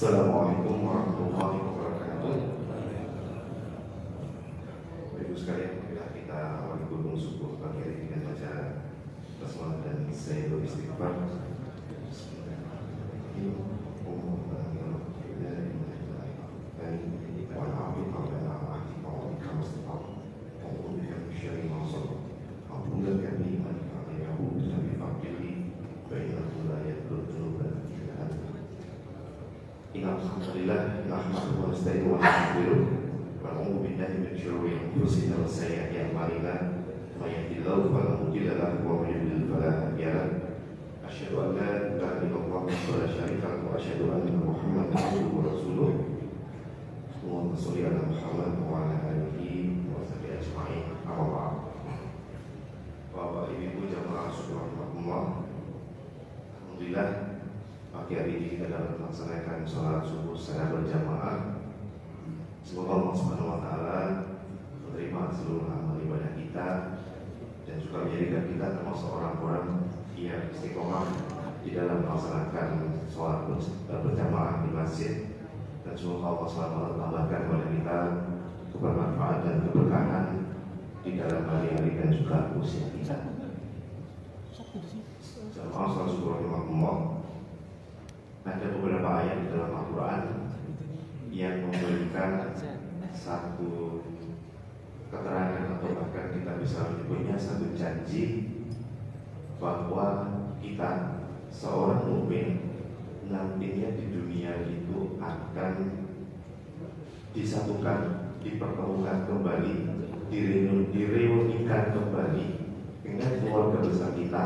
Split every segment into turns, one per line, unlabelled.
Assalamualaikum warahmatullahi wabarakatuh. Ibu sekalian, marilah kita awali gunung subuh pagi hari dengan baca basmalah dan sayyidul istighfar. Alhamdulillah, nahmaduhu wa nasta'inuhu wa nastaghfiruh wa na'udzu billahi min shururi anfusina wa sayyi'ati a'malina may yahdihillahu fala mudilla lahu wa may yudlil fala hadiya lahu asyhadu an la ilaha illallah wa la syarika lahu wa asyhadu anna Muhammadan abduhu wa rasuluh. Allahumma shalli ala Muhammad wa ala alihi wa sahbihi ajma'in. Amma ba'd. Bapak Ibu jamaah subhanallah, alhamdulillah pagi hari ini kita dapat melaksanakan sholat subuh secara berjamaah. Semoga Allah Subhanahu wa Ta'ala menerima seluruh amal ibadah kita dan juga menjadikan kita termasuk orang-orang yang istiqomah di dalam melaksanakan sholat berjamaah di masjid. Dan semoga Allah Subhanahu wa Ta'ala tambahkan kepada kita kebermanfaatan dan keberkahan di dalam hari-hari dan juga usia kita. Jamaah sholat subuh rahimahumullah. Ada beberapa ayat di dalam Al-Quran yang memberikan satu keterangan atau bahkan kita bisa menyebutnya satu janji bahwa kita seorang mukmin nantinya di dunia itu akan disatukan, dipertemukan kembali, direunikan kembali dengan keluarga besar kita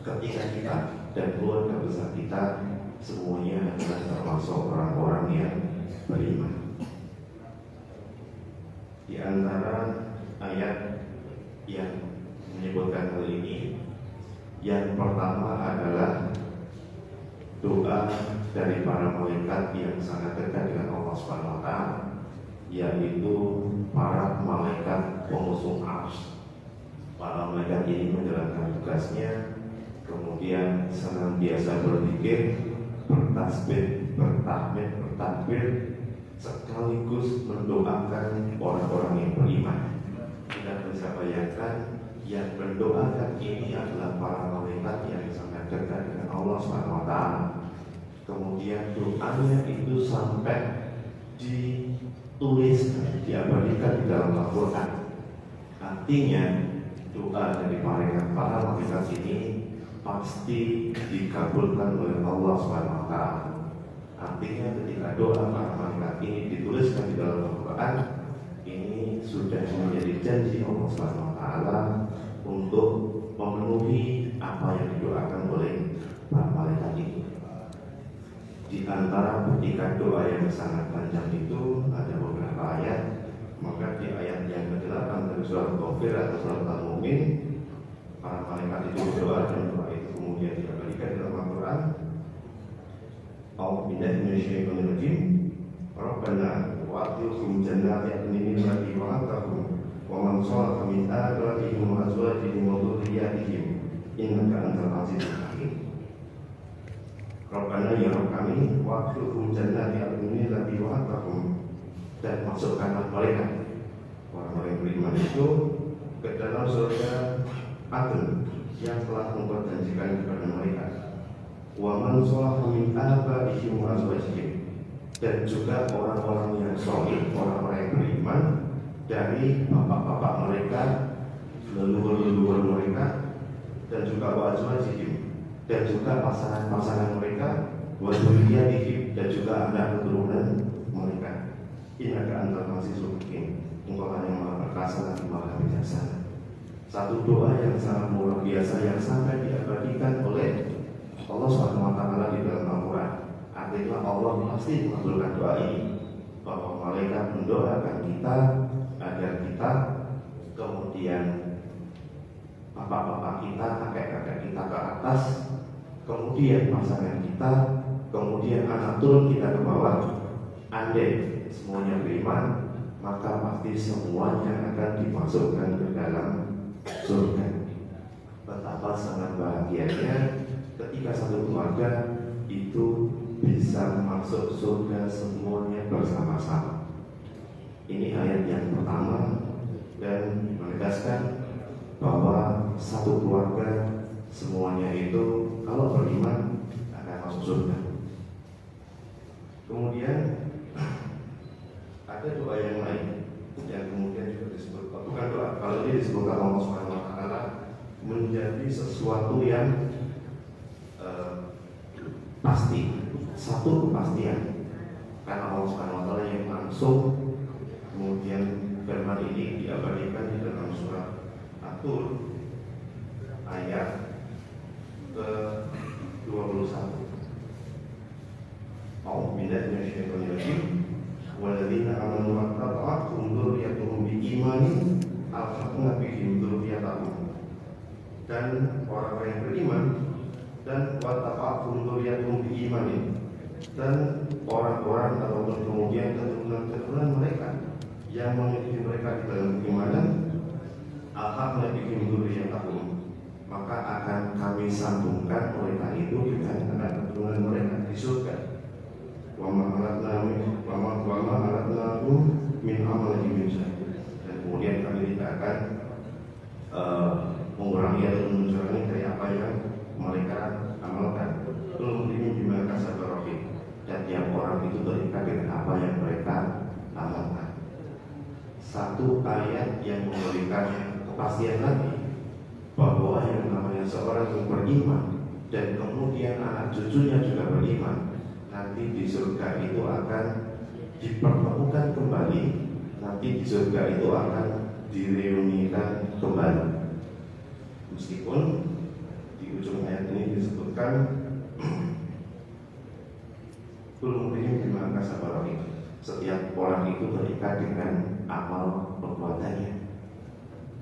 ketika kita dan keluarga besar kita semuanya adalah termasuk orang-orang yang beriman. Di antara ayat yang menyebutkan hal ini, yang pertama adalah doa dari para malaikat yang sangat dekat dengan Allah Subhanahu wa Ta'ala, yaitu para malaikat pengusung arsy. Para malaikat ini menjalankan tugasnya, kemudian senantiasa berzikir, bertasbih, bertahmid, bertakbir, sekaligus mendoakan orang-orang yang beriman. Kita bisa bayangkan yang mendoakan ini adalah para malaikat yang sangat dekat dengan Allah SWT. Kemudian doanya itu sampai ditulis, diabadikan di dalam Al-Quran. Artinya doa dari para malaikat ini pasti dikabulkan oleh Allah SWT. Artinya ketika doa para malaikat ini dituliskan di dalam Al-Quran, ini sudah menjadi janji Allah SWT untuk memenuhi apa yang didoakan oleh para malaikat ini. Di antara petikan doa yang sangat panjang itu ada beberapa ayat. Maka di ayat yang ke-8 dari surat Ghafir atau surat Al-Mu'min, para malaikat itu berdoa dan doa itu kemudian diabadikan dalam Al-Quran. A'udzu billahi minasyaitonir rajim. Rabbana wa'atilhum jannatin adnin allati wa'adtahum wa man shalaha min abaihim wa azwajihim wa dhurriyyatihim innaka antal azizul hakim. Rabbana ya Rabb kami, wa'atilhum jannatin adnin allati wa'adtahum, dan masukkanlah mereka, orang-orang yang beriman itu, ke dalam surga Adn yang telah memperjanjikan kepada mereka. Wa man shalaha min abaihim wa azwajihim, dan juga orang-orang yang saleh, orang-orang yang beriman dari bapak-bapak mereka, leluhur-leluhur mereka, dan juga wa azwajihim, dan juga pasangan-pasangan mereka, wa dzurriyyatihim, dan juga anak keturunan mereka. Innaka antal azizul hakim, Engkau yang maha perkasa dan maha bijaksana. Satu doa yang sangat luar biasa yang sampai diabadikan oleh Allah SWT di dalam Al-Quran. Artinya Allah pasti mengabulkan doa ini, bahwa malaikat mendoakan kita agar kita, kemudian bapak-bapak kita, kakek-kakek kita ke atas, kemudian pasangan kita, kemudian anak turun kita ke bawah. Andai semuanya beriman, maka pasti semuanya akan dimasukkan ke dalam surga. Betapa sangat bahagianya ketika satu keluarga itu bisa masuk surga semuanya bersama-sama. Ini ayat yang pertama dan menegaskan bahwa satu keluarga semuanya itu kalau beriman akan masuk surga. Kemudian ada doa yang lain yang kemudian juga disebut, bukan doa, kalau ini disebut Allah Subhanahu wa Ta'ala menjadi sesuatu yang pasti, satu kepastian, karena Allah Subhanahu wa Ta'ala yang langsung. Kemudian firman ini diabadikan di dalam surat At-Tur ayat ke-21. A'udzu billahi minasyaitonir rajim. Walladzina amanu wa tata'athum dzurriyyatuhum biimanin alhaqna bihim dzurriyyatahum. Dan orang-orang yang beriman dan wa tata'athum dzurriyyatuhum biimanin, dan orang-orang ataupun kemudian keturunan mereka yang memiliki mereka di dalam keimanan, alhaqna bihim dzurriyyatahum, maka akan kami sambungkan mereka itu dengan anak keturunan mereka di surga. Wa ma alatnahum min amalihim min syai'. Dan kemudian kami tidak akan mengurangi atau mengurangi dari apa yang mereka amalkan. Belum ini bima kasaba rahim. Dan tiap orang itu terikat dengan apa yang mereka amalkan. Satu ayat yang memberikan kepastian lagi bahwa yang namanya seorang yang beriman dan kemudian anak cucunya juga beriman, nanti di surga itu akan dipertemukan kembali, nanti di surga itu akan direunikan kembali. Meskipun di ujung ayat ini disebutkan belum terima kasih itu. Setiap orang itu terikat dengan amal perbuatannya.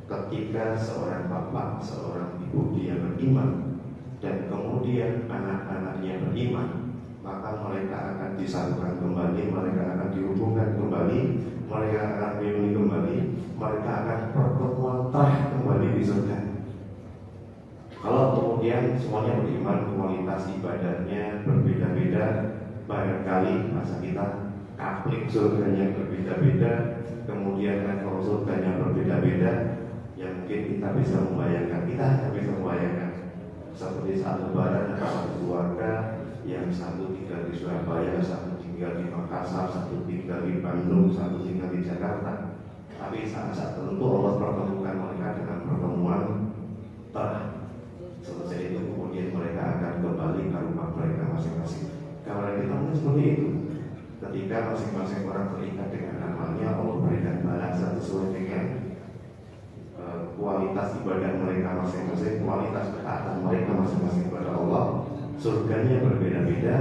Ketika seorang bapak, seorang ibu dia beriman dan kemudian anak-anaknya beriman, maka mereka akan disatukan kembali, mereka akan dihubungkan kembali, mereka akan reuni kembali, mereka akan pertemuan terakhir kembali di surga. Kalau kemudian semuanya beriman, kualitas ibadahnya berbeda-beda, barangkali masa kita kaplik surganya berbeda-beda, kemudian level surganya berbeda-beda, yang mungkin kita bisa membayangkan, kita hanya bisa membayangkan seperti saat lebaran ada satu keluarga yang satu tinggal di Surabaya, satu tinggal di Makassar, satu tinggal di Bandung, satu tinggal di Jakarta. Tapi saat tertentu Allah pertemukan mereka dengan pertemuan terakhir. Selesai itu kemudian mereka akan kembali ke rumah mereka masing-masing. Gambaran kita mungkin seperti itu. Ketika masing-masing orang terikat dengan amalnya, Allah berikan balasan sesuai dengan kualitas ibadah mereka masing-masing, kualitas ketaatan mereka masing-masing kepada Allah. Surganya berbeda-beda,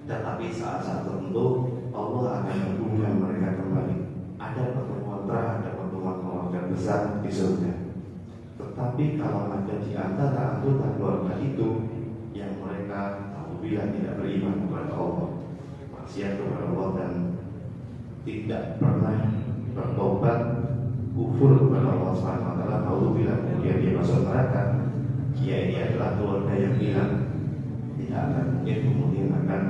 tetapi saat-saat tertentu Allah akan menghubungkan mereka kembali. Ada pertemuan terakhir, ada pertemuan keluarga besar di surga. Tetapi kalau ada di antara anggota keluarga itu yang mereka apabila tidak beriman kepada Allah, maksiat kepada Allah dan tidak pernah bertobat, kufur kepada Allah Subhanahu wa Ta'ala, apabila kemudian dia masuk neraka, dia ini adalah keluarga yang hilang. Tidak akan mungkin kemudian akan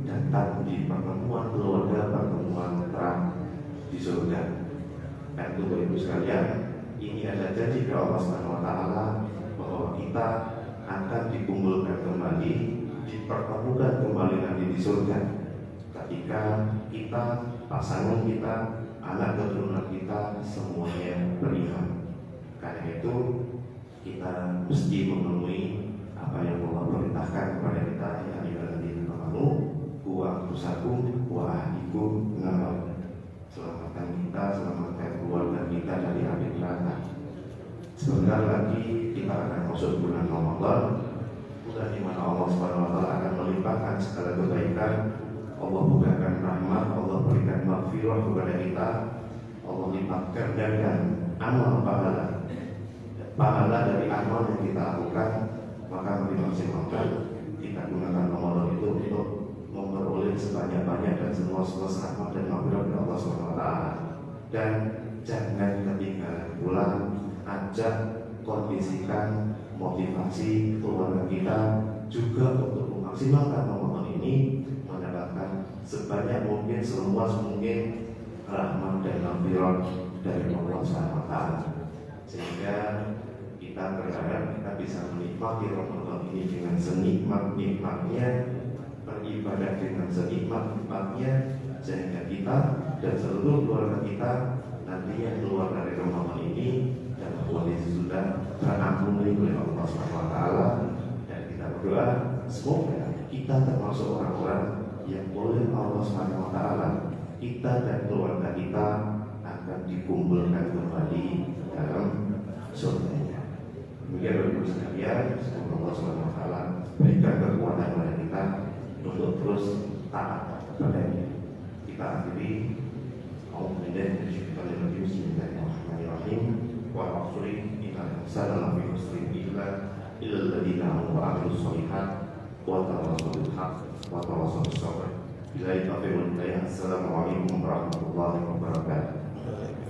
datang di pertemuan keluarga, pertemuan terakhir di surga. Dan untuk itu sekalian, ini ada janji dari Allah Subhanahu wa Ta'ala bahwa kita akan dikumpulkan kembali, dipertemukan kembali nanti di surga. Ketika kita, pasangan kita, anak keturunan kita semuanya beriman. Karena itu kita mesti memenuhi apa yang Allah perintahkan kepada kita, ya ayyuhalladzina amanu qu anfusakum wa ahlikum naran. Selamatkan kita, selamatkan keluarga kita dari api neraka. Sebentar lagi kita akan masuk bulan Ramadan, bulan di mana Allah Subhanahu wa Ta'ala akan melimpahkan segala kebaikan. Allah bukakan rahmat, Allah berikan maghfirah kepada kita, Allah lipat gandakan amal pahala dari amal yang kita lakukan. Maka mari maksimalkan kita gunakan Ramadan itu untuk memperoleh sebanyak-banyak dan semua rahmat dan maghfirah dari Allah SWT. Dan jangan ketinggalan pulang, ajak, kondisikan motivasi keluarga kita juga untuk memaksimalkan Ramadan ini mendapatkan sebanyak mungkin, seluas mungkin rahmat dan maghfirah dari Allah SWT, sehingga kita berharap kita bisa menikmati Ramadan ini dengan senikmat-nikmatnya, beribadah dengan senikmat-nikmatnya, sehingga kita dan seluruh keluarga kita nantinya keluar dari Ramadan ini dalam kondisi sudah terampuni oleh Allah SWT. Dan kita berdoa semoga kita termasuk orang-orang yang oleh Allah SWT kita dan keluarga kita akan dikumpulkan kembali dalam surga. Demikian Bapak Ibu sekalian, semoga Allah SWT berikan kekuatan kepada kita untuk terus taat kepadanya. Kita akhiri Bismillahirrahmanirrahim. Wa akhiri innal insana lafi khusrin illa alladziina amanu wa 'amilus shalihat wa tawassaw bil haqq wa tawassaw bis sabr. Billahi taufiq wal hidayah. Assalamualaikum warahmatullahi wabarakatuh.